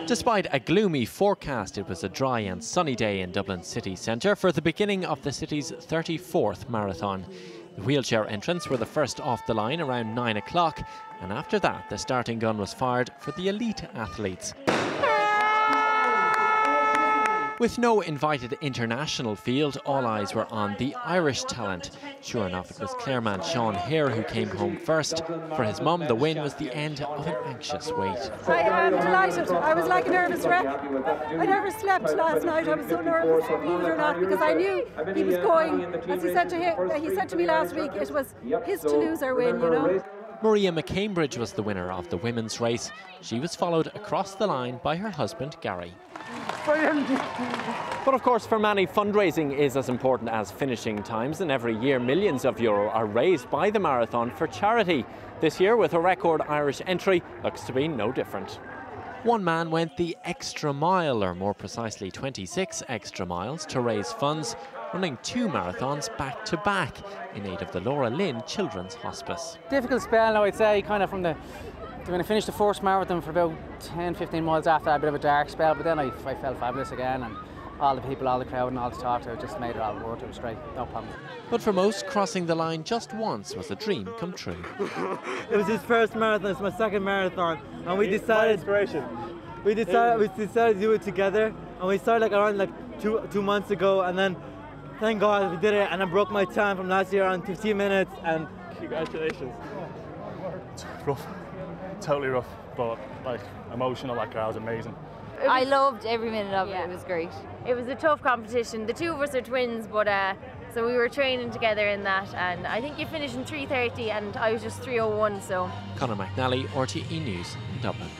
Despite a gloomy forecast, it was a dry and sunny day in Dublin city centre for the beginning of the city's 34th marathon. The wheelchair entrants were the first off the line around 9 o'clock, and after that the starting gun was fired for the elite athletes. With no invited international field, all eyes were on the Irish talent. Sure enough, it was Clareman Sean Hehir who came home first. For his mum, the win was the end of an anxious wait. I am delighted. I was like a nervous wreck. I never slept last night. I was so nervous, believe it or not, because I knew he was going. As he said to me last week, it was his to lose or win, you know. Maria McCambridge was the winner of the women's race. She was followed across the line by her husband, Gary. Brilliant. But of course, for many, fundraising is as important as finishing times, and every year millions of euro are raised by the marathon for charity. This year, with a record Irish entry, looks to be no different. One man went the extra mile, or more precisely 26 extra miles, to raise funds, running 2 marathons back to back in aid of the Laura Lynn Children's Hospice. Difficult spell, I'd say, kind of from the when I finished the first marathon for about 10-15 miles after, a bit of a dark spell, but then I felt fabulous again, and all the people, all the crowd and all the talk to it just made it all worth it. It was great, no problem. But for most, crossing the line just once was a dream come true. It was his first marathon, it's my second marathon, and we decided we decided to do it together, and we started around two months ago, and then thank God we did it, and I broke my time from last year on 15 minutes, and congratulations. It's rough. Totally rough, but emotional. That crowd was amazing. I loved every minute of it. Yeah. It was great. It was a tough competition. The two of us are twins, but so we were training together in that, and I think you finished in 3:30 and I was just 3:01. So Conor McNally, RTE News, Dublin.